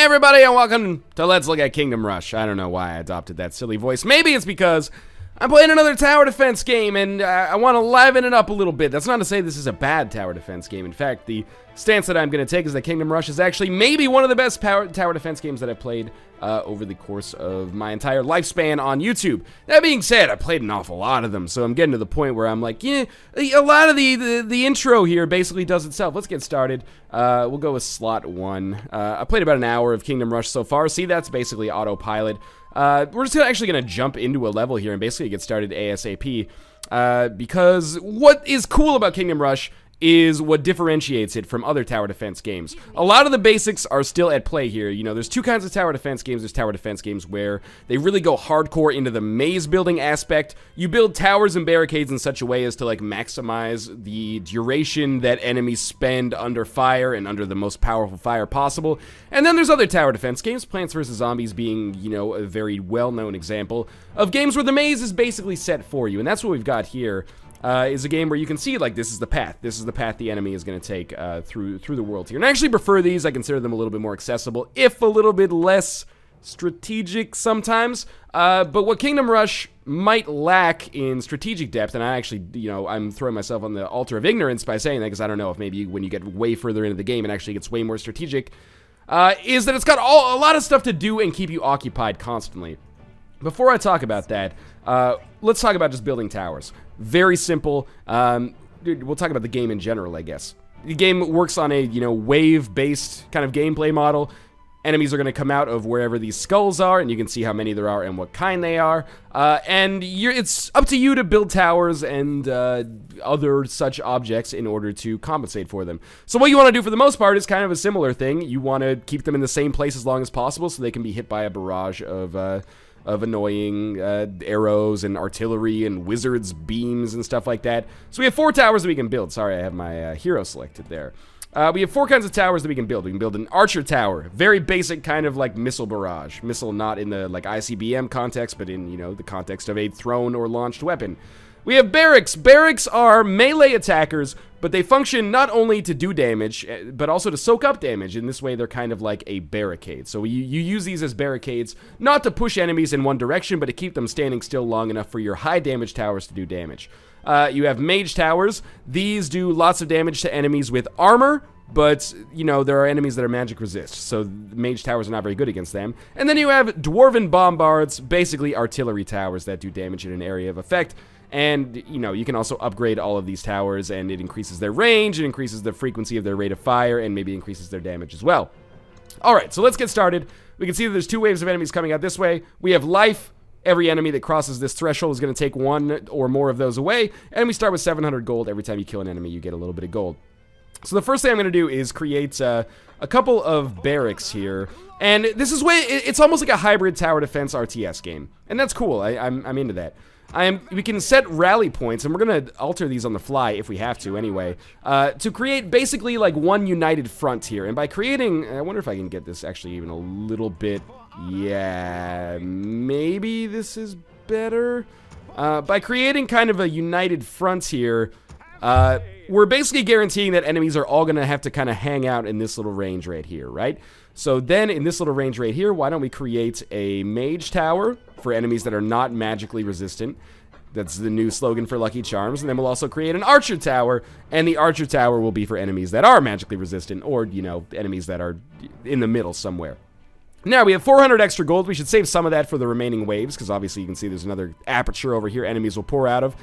everybody, and welcome to Let's Look at Kingdom Rush. I don't know why I adopted that silly voice. Maybe it's because I'm playing another tower defense game, and I want to liven it up a little bit. That's not to say this is a bad tower defense game. In fact, the stance that I'm going to take is that Kingdom Rush is actually maybe one of the best tower defense games that I've played over the course of my entire lifespan on YouTube. That being said, I played an awful lot of them, so I'm getting to the point where I'm like, yeah, a lot of the intro here basically does itself. Let's get started. We'll go with slot 1. I played about an hour of Kingdom Rush so far. See, that's basically autopilot. We're just actually going to jump into a level here and basically get started ASAP, because what is cool about Kingdom Rush is what differentiates it from other tower defense games. A lot of the basics are still at play here. You know, there's two kinds of tower defense games. There's tower defense games where they really go hardcore into the maze building aspect. You build towers and barricades in such a way as to like maximize the duration that enemies spend under fire and under the most powerful fire possible. And then there's other tower defense games, Plants vs. Zombies being, you know, a very well-known example of games where the maze is basically set for you. And that's what we've got here. Is a game where you can see, like, this is the path. This is the path the enemy is going to take through the world here. And I actually prefer these. I consider them a little bit more accessible, if a little bit less strategic sometimes. But what Kingdom Rush might lack in strategic depth, and I actually, you know, I'm throwing myself on the altar of ignorance by saying that, because I don't know if maybe when you get way further into the game, it actually gets way more strategic, is that it's got a lot of stuff to do and keep you occupied constantly. Before I talk about that, let's talk about just building towers. Very simple. We'll talk about the game in general, I guess. The game works on a, you know, wave-based kind of gameplay model. Enemies are going to come out of wherever these skulls are, and you can see how many there are and what kind they are. And it's up to you to build towers and other such objects in order to compensate for them. So what you want to do for the most part is kind of a similar thing. You want to keep them in the same place as long as possible so they can be hit by a barrage of annoying arrows and artillery and wizards' beams and stuff like that. So we have 4 towers that we can build. Sorry, I have my hero selected there. We have 4 kinds of towers that we can build. We can build an archer tower, very basic kind of like missile barrage. Missile not in the like ICBM context, but in, you know, the context of a thrown or launched weapon. We have barracks. Barracks are melee attackers, but they function not only to do damage, but also to soak up damage. In this way, they're kind of like a barricade. So you use these as barricades, not to push enemies in one direction, but to keep them standing still long enough for your high damage towers to do damage. You have mage towers. These do lots of damage to enemies with armor, but, you know, there are enemies that are magic resist, so mage towers are not very good against them. And then you have dwarven bombards, basically artillery towers that do damage in an area of effect. And, you know, you can also upgrade all of these towers, and it increases their range, it increases the frequency of their rate of fire, and maybe increases their damage as well. Alright, so let's get started. We can see that there's 2 waves of enemies coming out this way. We have life. Every enemy that crosses this threshold is going to take 1 or more of those away, and we start with 700 gold. Every time you kill an enemy, you get a little bit of gold. So the first thing I'm going to do is create a couple of barracks here, and this is it's almost like a hybrid tower defense RTS game, and that's cool. I'm into that. We can set rally points, and we're going to alter these on the fly if we have to anyway, to create basically like one united front here. And by creating, I wonder if I can get this actually even a little bit, yeah, maybe this is better. By creating kind of a united front here, we're basically guaranteeing that enemies are all going to have to kind of hang out in this little range right here, right? So then in this little range right here, why don't we create a mage tower for enemies that are not magically resistant? That's the new slogan for Lucky Charms. And then we'll also create an archer tower, and the archer tower will be for enemies that are magically resistant, or, you know, enemies that are in the middle somewhere. Now, we have 400 extra gold. We should save some of that for the remaining waves, because obviously you can see there's another aperture over here enemies will pour out of.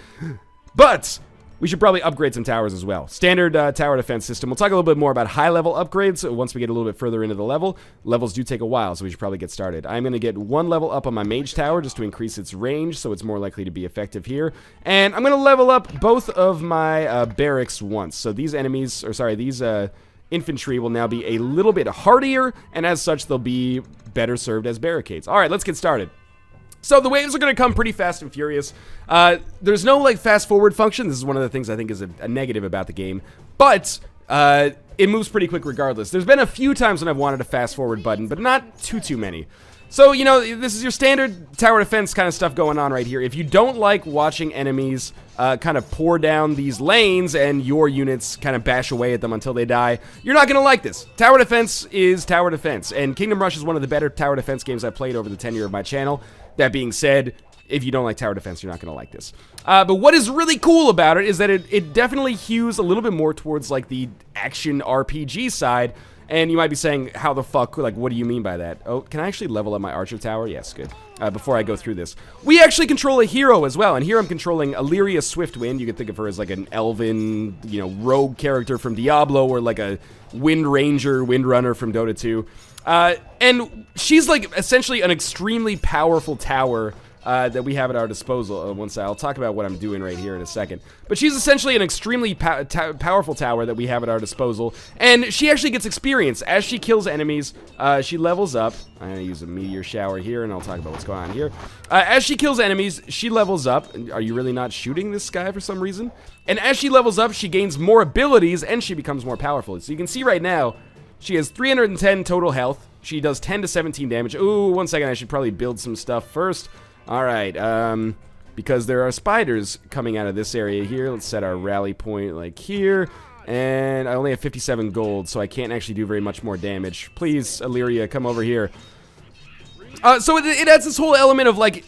But we should probably upgrade some towers as well. Standard tower defense system. We'll talk a little bit more about high-level upgrades once we get a little bit further into the level. Levels do take a while, so we should probably get started. I'm going to get 1 level up on my mage tower just to increase its range, so it's more likely to be effective here. And I'm going to level up both of my barracks once. So these enemies, or sorry, these infantry will now be a little bit hardier, and as such, they'll be better served as barricades. All right, let's get started. So the waves are going to come pretty fast and furious. There's no like fast forward function. This is one of the things I think is a negative about the game, but it moves pretty quick regardless. There's been a few times when I've wanted a fast forward button, but not too many. So, you know, this is your standard tower defense kind of stuff going on right here. If you don't like watching enemies kind of pour down these lanes and your units kind of bash away at them until they die, you're not going to like this. Tower defense is tower defense, and Kingdom Rush is one of the better tower defense games I've played over the tenure of my channel. That being said, if you don't like tower defense, you're not going to like this. But what is really cool about it is that it definitely hews a little bit more towards, like, the action RPG side. And you might be saying, how the fuck, like, what do you mean by that? Oh, can I actually level up my archer tower? Yes, good. Before I go through this. We actually control a hero as well, and here I'm controlling Illyria Swiftwind. You can think of her as like an elven, you know, rogue character from Diablo, or like a Wind Ranger, Windrunner from Dota 2. And she's like essentially an extremely powerful tower that we have at our disposal. I'll talk about what I'm doing right here in a second. But she's essentially an extremely powerful tower that we have at our disposal, and she actually gets experience. As she kills enemies, she levels up. I'm going to use a meteor shower here, and I'll talk about what's going on here. As she kills enemies, she levels up. Are you really not shooting this guy for some reason? And as she levels up, she gains more abilities, and she becomes more powerful. So you can see right now, she has 310 total health. She does 10 to 17 damage. Ooh, one second, I should probably build some stuff first. Alright, because there are spiders coming out of this area here. Let's set our rally point like here. And I only have 57 gold, so I can't actually do very much more damage. Please, Illyria, come over here. So it adds this whole element of, like,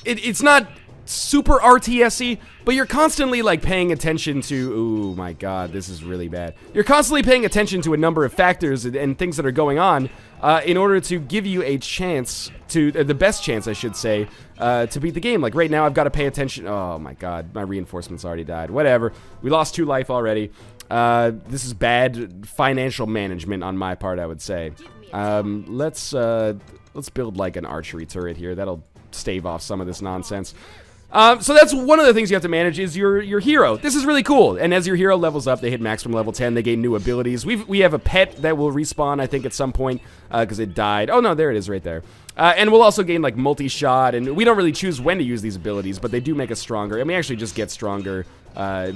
it's not super RTS-y, but you're constantly, like, paying attention to... Ooh, my god, this is really bad. You're constantly paying attention to a number of factors and things that are going on in order to give you a chance to... the best chance, I should say, to beat the game. Like, right now, I've got to pay attention... Oh, my god, my reinforcements already died. Whatever. We lost 2 life already. This is bad financial management on my part, I would say. Let's build, like, an archery turret here. That'll stave off some of this nonsense. So that's one of the things you have to manage is your hero. This is really cool, and as your hero levels up, they hit maximum level 10, they gain new abilities. We have a pet that will respawn, I think, at some point, because it died. Oh, no, there it is right there. And we'll also gain, like, multi-shot, and we don't really choose when to use these abilities, but they do make us stronger, and we actually just get stronger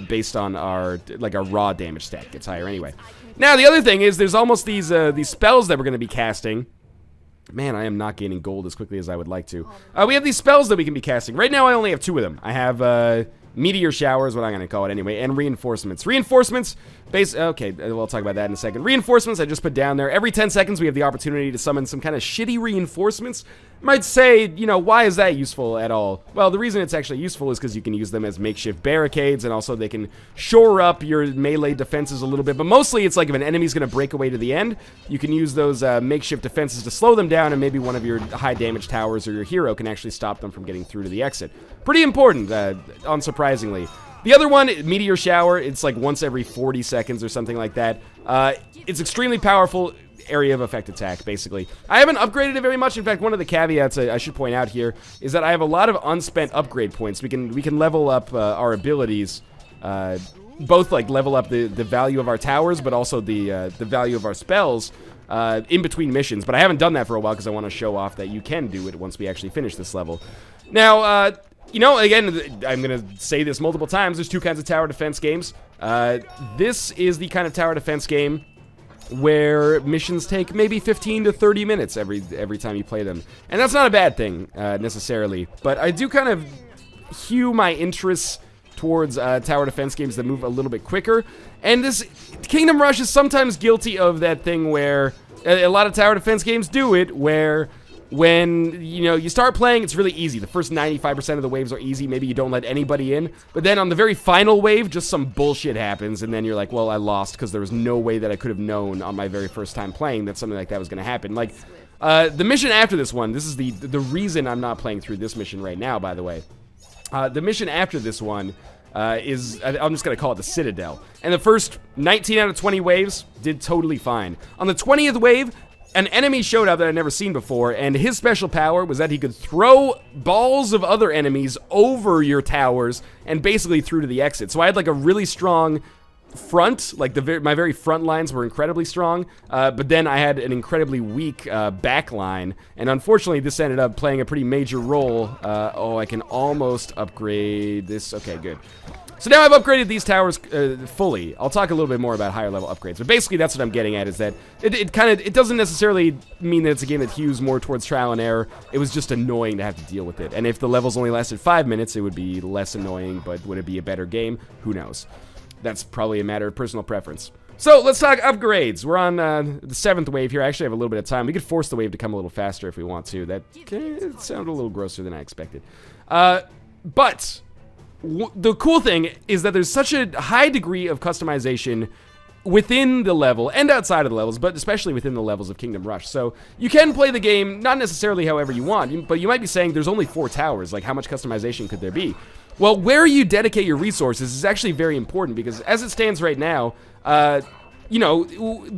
based on our raw damage stat gets higher anyway. Now, the other thing is there's almost these spells that we're going to be casting. Man, I am not gaining gold as quickly as I would like to. We have these spells that we can be casting. Right now, I only have 2 of them. I have Meteor Shower is what I'm going to call it anyway, and Reinforcements. Reinforcements, okay, we'll talk about that in a second. Reinforcements, I just put down there. Every 10 seconds, we have the opportunity to summon some kind of shitty reinforcements. You might say, you know, why is that useful at all? Well, the reason it's actually useful is because you can use them as makeshift barricades, and also they can shore up your melee defenses a little bit. But mostly, it's like if an enemy's going to break away to the end, you can use those makeshift defenses to slow them down, and maybe one of your high damage towers or your hero can actually stop them from getting through to the exit. Pretty important, unsurprisingly. The other one, Meteor Shower, it's like once every 40 seconds or something like that. It's extremely powerful area of effect attack, basically. I haven't upgraded it very much. In fact, one of the caveats I should point out here is that I have a lot of unspent upgrade points. We can level up our abilities, both like level up the value of our towers, but also the value of our spells in between missions. But I haven't done that for a while because I want to show off that you can do it once we actually finish this level. Now, you know, again, I'm going to say this multiple times. There's 2 kinds of tower defense games. This is the kind of tower defense game where missions take maybe 15 to 30 minutes every time you play them. And that's not a bad thing, necessarily. But I do kind of hew my interests towards tower defense games that move a little bit quicker. And this Kingdom Rush is sometimes guilty of that thing where a lot of tower defense games do it, where when, you know, you start playing, it's really easy. The first 95% of the waves are easy. Maybe you don't let anybody in. But then on the very final wave, just some bullshit happens. And then you're like, well, I lost because there was no way that I could have known on my very first time playing that something like that was going to happen. Like, the mission after this one, this is the reason I'm not playing through this mission right now, by the way. The mission after this one is, I'm just going to call it the Citadel. And the first 19 out of 20 waves did totally fine. On the 20th wave, an enemy showed up that I'd never seen before, and his special power was that he could throw balls of other enemies over your towers and basically through to the exit. So I had like a really strong front, like my very front lines were incredibly strong, but then I had an incredibly weak back line, and unfortunately this ended up playing a pretty major role. Oh, I can almost upgrade this. Okay, good. So now I've upgraded these towers fully. I'll talk a little bit more about higher level upgrades, but basically that's what I'm getting at, is that it doesn't necessarily mean that it's a game that hews more towards trial and error. It was just annoying to have to deal with it. And if the levels only lasted 5 minutes, it would be less annoying, but would it be a better game? Who knows? That's probably a matter of personal preference. So let's talk upgrades. We're on the 7th wave here. I actually have a little bit of time. We could force the wave to come a little faster if we want to. That sounded a little grosser than I expected. But the cool thing is that there's such a high degree of customization within the level and outside of the levels, but especially within the levels of Kingdom Rush. So you can play the game not necessarily however you want, but you might be saying there's only 4 towers. Like, how much customization could there be? Well, where you dedicate your resources is actually very important, because as it stands right now, you know,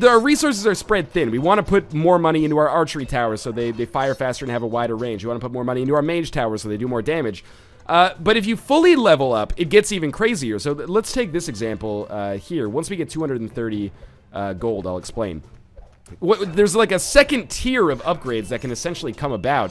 our resources are spread thin. We want to put more money into our archery towers so they fire faster and have a wider range. We want to put more money into our mage towers so they do more damage. But if you fully level up, it gets even crazier. So let's take this example here. Once we get 230 gold, I'll explain. There's like a second tier of upgrades that can essentially come about.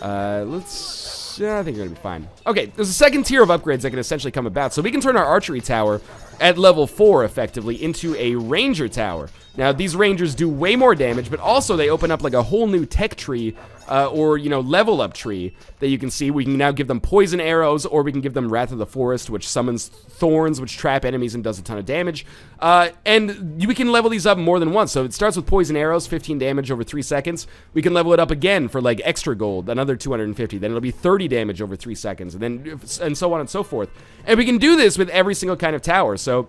I think we're gonna be fine. Okay, there's a second tier of upgrades that can essentially come about. So we can turn our archery tower at level 4 effectively into a ranger tower. Now, these rangers do way more damage, but also they open up like a whole new tech tree, or, you know, level up tree that you can see. We can now give them poison arrows, or we can give them Wrath of the Forest, which summons thorns, which trap enemies and does a ton of damage. And we can level these up more than once. So it starts with poison arrows, 15 damage over 3 seconds. We can level it up again for like extra gold, another 250. Then it'll be 30 damage over 3 seconds, and so on and so forth. And we can do this with every single kind of tower. So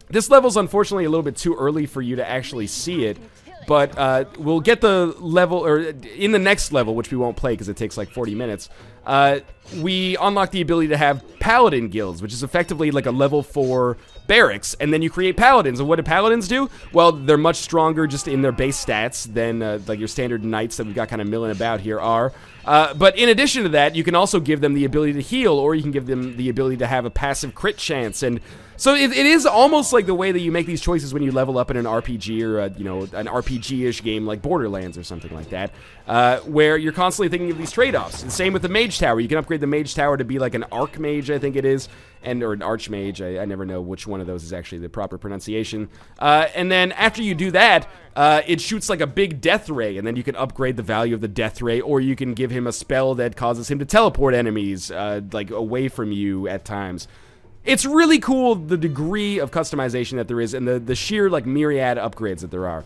this level's unfortunately a little bit too early for you to actually see it, but we'll get the level, or in the next level, which we won't play because it takes like 40 minutes, we unlock the ability to have paladin guilds, which is effectively like a level 4 barracks, and then you create paladins. And what do paladins do? Well, they're much stronger just in their base stats than like your standard knights that we've got kind of milling about here are. But in addition to that, you can also give them the ability to heal, or you can give them the ability to have a passive crit chance. And so it is almost like the way that you make these choices when you level up in an RPG, or you know, an RPG-ish game like Borderlands or something like that, where you're constantly thinking of these trade-offs. And same with the mage tower. You can upgrade the mage tower to be like an archmage, I think it is, or an archmage. I never know which one of those is actually the proper pronunciation. And then after you do that, it shoots like a big death ray, and then you can upgrade the value of the death ray, or you can give him a spell that causes him to teleport enemies like away from you at times. It's really cool, the degree of customization that there is, and the sheer like myriad upgrades that there are.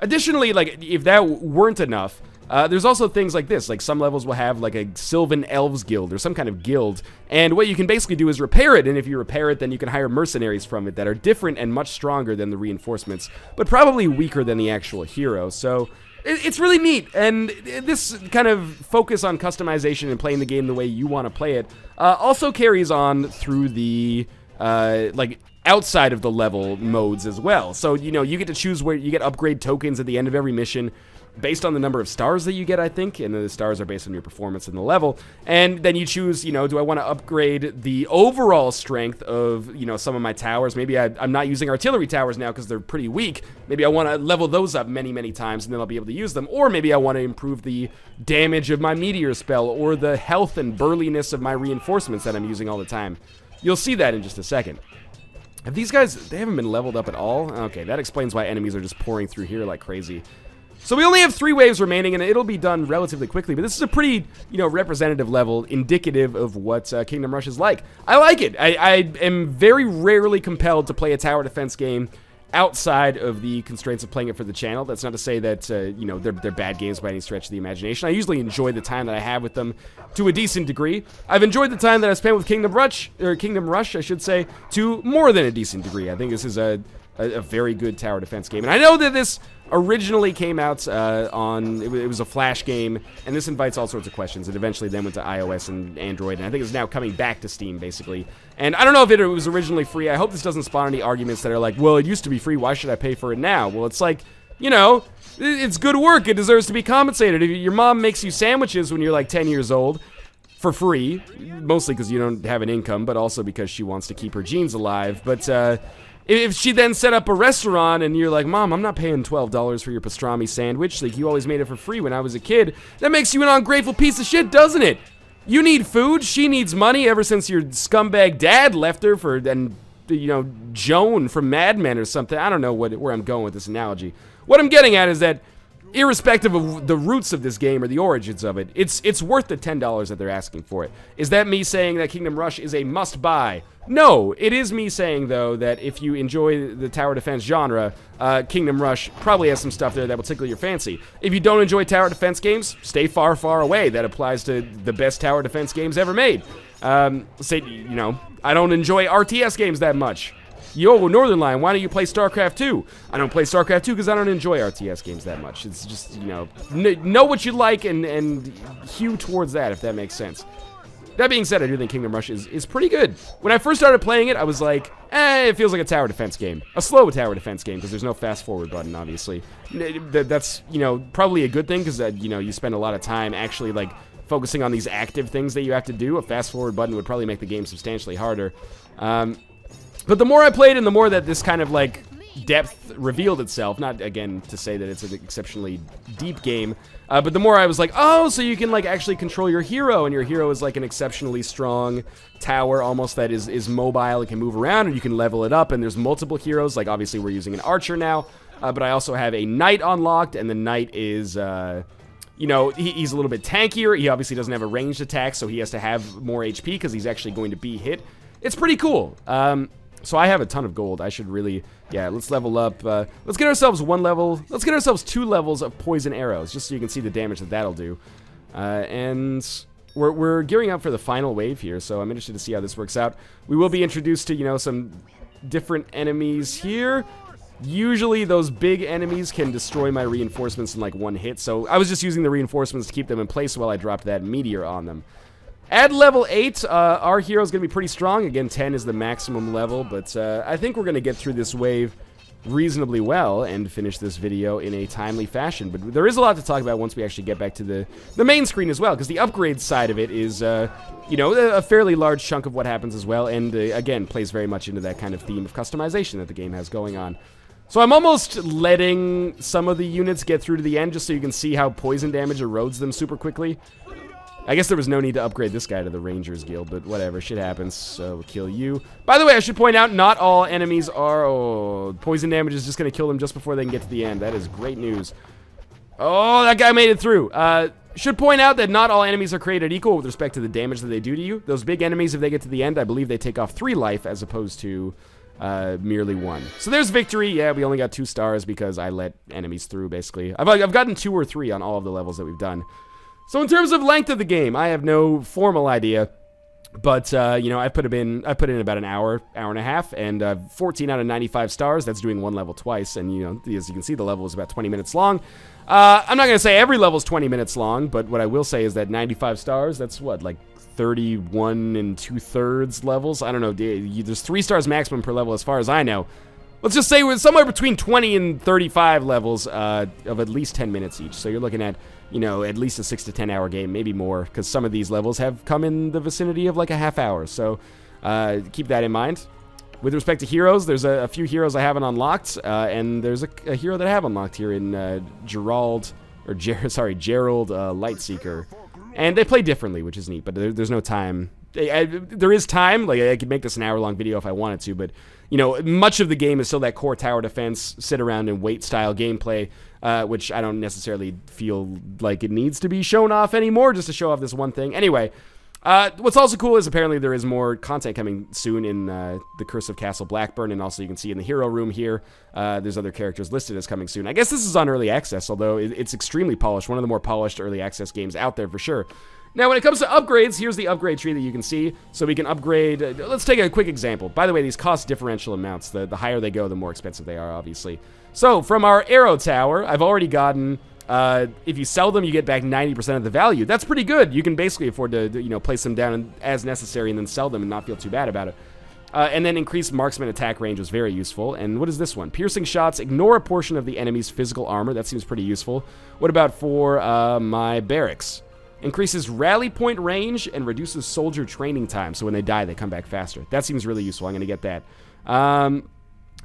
Additionally, like, if that weren't enough, there's also things like this. Like, some levels will have like a Sylvan Elves Guild or some kind of guild, and what you can basically do is repair it, and if you repair it, then you can hire mercenaries from it that are different and much stronger than the reinforcements, but probably weaker than the actual hero. So it's really neat, and this kind of focus on customization and playing the game the way you want to play it also carries on through the like outside of the level modes as well. So, you know, you get to choose where you get upgrade tokens at the end of every mission based on the number of stars that you get, I think, and the stars are based on your performance in the level. And then you choose, you know, do I want to upgrade the overall strength of, you know, some of my towers? Maybe I'm not using artillery towers now because they're pretty weak. Maybe I want to level those up many, many times, and then I'll be able to use them. Or maybe I want to improve the damage of my meteor spell, or the health and burliness of my reinforcements that I'm using all the time. You'll see that in just a second. Have these guys, they haven't been leveled up at all? Okay, that explains why enemies are just pouring through here like crazy. So we only have 3 waves remaining, and it'll be done relatively quickly, but this is a pretty, you know, representative level, indicative of what Kingdom Rush is like. I like it. I am very rarely compelled to play a tower defense game outside of the constraints of playing it for the channel. That's not to say that, you know, they're bad games by any stretch of the imagination. I usually enjoy the time that I have with them to a decent degree. I've enjoyed the time that I spent with Kingdom Rush, I should say, to more than a decent degree. I think this is a very good tower defense game. And I know that this originally came out on, it was a Flash game, and this invites all sorts of questions. It eventually then went to iOS and Android, and I think it's now coming back to Steam, basically. And I don't know if it was originally free. I hope this doesn't spawn any arguments that are like, well, it used to be free, why should I pay for it now? Well, it's like, you know, it's good work. It deserves to be compensated. If your mom makes you sandwiches when you're like 10 years old, for free, mostly because you don't have an income, but also because she wants to keep her genes alive. But if she then set up a restaurant and you're like, Mom, I'm not paying $12 for your pastrami sandwich, like you always made it for free when I was a kid, that makes you an ungrateful piece of shit, doesn't it? You need food, she needs money ever since your scumbag dad left her for, and, you know, Joan from Mad Men or something. I don't know where I'm going with this analogy. What I'm getting at is that irrespective of the roots of this game or the origins of it, it's worth the $10 that they're asking for it. Is that me saying that Kingdom Rush is a must-buy? No, it is me saying, though, that if you enjoy the tower defense genre, Kingdom Rush probably has some stuff there that will tickle your fancy. If you don't enjoy tower defense games, stay far, far away. That applies to the best tower defense games ever made. Say, you know, I don't enjoy RTS games that much. Yo, Northernlion, why don't you play StarCraft 2? I don't play StarCraft 2 because I don't enjoy RTS games that much. It's just, you know what you like and hew towards that, if that makes sense. That being said, I do think Kingdom Rush is pretty good. When I first started playing it, I was like, it feels like a tower defense game. A slow tower defense game, because there's no fast forward button, obviously. That's, you know, probably a good thing, because, you know, you spend a lot of time actually, like, focusing on these active things that you have to do. A fast forward button would probably make the game substantially harder. But the more I played and the more that this kind of, like, depth revealed itself, not, again, to say that it's an exceptionally deep game, but the more I was like, oh, so you can, like, actually control your hero, and your hero is, like, an exceptionally strong tower, almost, that is mobile and can move around, and you can level it up, and there's multiple heroes, like, obviously we're using an archer now, but I also have a knight unlocked, and the knight is, you know, he's a little bit tankier. He obviously doesn't have a ranged attack, so he has to have more HP, because he's actually going to be hit. It's pretty cool. So I have a ton of gold. I should really, yeah, let's level up. Let's get ourselves one level. Let's get ourselves 2 levels of poison arrows, just so you can see the damage that that'll do. And we're gearing up for the final wave here, so I'm interested to see how this works out. We will be introduced to, you know, some different enemies here. Usually those big enemies can destroy my reinforcements in like one hit, so I was just using the reinforcements to keep them in place while I dropped that meteor on them. At level 8, our hero's going to be pretty strong. Again, 10 is the maximum level, but I think we're going to get through this wave reasonably well and finish this video in a timely fashion. But there is a lot to talk about once we actually get back to the main screen as well, because the upgrade side of it is, you know, a fairly large chunk of what happens as well, and again, plays very much into that kind of theme of customization that the game has going on. So I'm almost letting some of the units get through to the end just so you can see how poison damage erodes them super quickly. I guess there was no need to upgrade this guy to the Rangers Guild, but whatever, shit happens, so we'll kill you. By the way, I should point out, not all enemies are... Oh, poison damage is just going to kill them just before they can get to the end. That is great news. Oh, that guy made it through. Should point out that not all enemies are created equal with respect to the damage that they do to you. Those big enemies, if they get to the end, I believe they take off 3 life as opposed to merely 1. So there's victory. Yeah, we only got 2 stars because I let enemies through, basically. I've gotten 2 or 3 on all of the levels that we've done. So in terms of length of the game, I have no formal idea, but you know, I put in about an hour and a half, and 14 out of 95 stars. That's doing 1 level twice, and you know, as you can see, the level is about 20 minutes long. I'm not gonna say every level is 20 minutes long, but what I will say is that 95 stars, that's what, like 31 2/3 levels. I don't know. There's 3 stars maximum per level, as far as I know. Let's just say we're somewhere between 20 and 35 levels of at least 10 minutes each. So you're looking at, you know, at least a 6 to 10 hour game, maybe more, because some of these levels have come in the vicinity of like a half hour. So keep that in mind. With respect to heroes, there's a few heroes I haven't unlocked, and there's a hero that I have unlocked here in Gerald Lightseeker. And they play differently, which is neat, but there's no time. There is time, like I could make this an hour-long video if I wanted to, but, you know, much of the game is still that core tower defense, sit around and wait style gameplay, which I don't necessarily feel like it needs to be shown off anymore, just to show off this one thing. Anyway, what's also cool is apparently there is more content coming soon in The Curse of Castle Blackburn, and also you can see in the hero room here, there's other characters listed as coming soon. I guess this is on early access, although it's extremely polished, one of the more polished early access games out there for sure. Now, when it comes to upgrades, here's the upgrade tree that you can see. So we can upgrade... let's take a quick example. By the way, these cost differential amounts. The higher they go, the more expensive they are, obviously. So, from our arrow tower, I've already gotten... if you sell them, you get back 90% of the value. That's pretty good. You can basically afford to you know, place them down as necessary and then sell them and not feel too bad about it. And then increased marksman attack range was very useful. And what is this one? Piercing shots ignore a portion of the enemy's physical armor. That seems pretty useful. What about for my barracks? Increases rally point range and reduces soldier training time, so when they die, they come back faster. That seems really useful. I'm going to get that.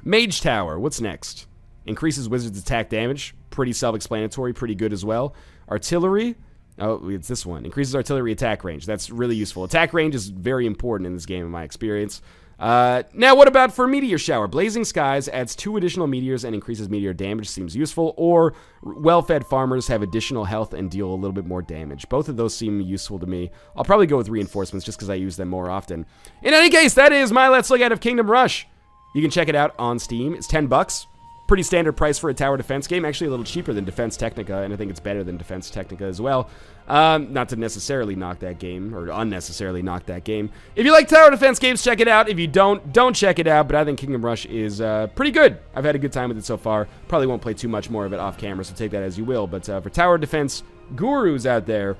Mage Tower, what's next? Increases wizard's attack damage. Pretty self-explanatory, pretty good as well. Artillery Oh, it's this one. Increases artillery attack range. That's really useful. Attack range is very important in this game, in my experience. Now, what about for Meteor Shower? Blazing Skies adds 2 additional meteors and increases meteor damage. Seems useful. Or well-fed farmers have additional health and deal a little bit more damage. Both of those seem useful to me. I'll probably go with reinforcements just because I use them more often. In any case, that is my Let's Look at of Kingdom Rush. You can check it out on Steam. It's $10. Pretty standard price for a tower defense game. Actually a little cheaper than Defense Technica, and I think it's better than Defense Technica as well. Not to necessarily knock that game, or unnecessarily knock that game. If you like tower defense games, check it out. If you don't check it out, but I think Kingdom Rush is pretty good. I've had a good time with it so far. Probably won't play too much more of it off camera, so take that as you will. But for tower defense gurus out there,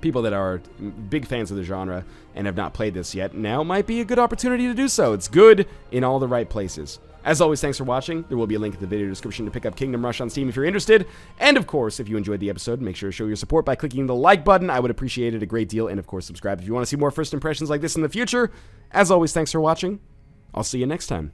people that are big fans of the genre and have not played this yet, now might be a good opportunity to do so. It's good in all the right places. As always, thanks for watching. There will be a link in the video description to pick up Kingdom Rush on Steam if you're interested. And of course, if you enjoyed the episode, make sure to show your support by clicking the like button. I would appreciate it a great deal. And of course, subscribe if you want to see more first impressions like this in the future. As always, thanks for watching. I'll see you next time.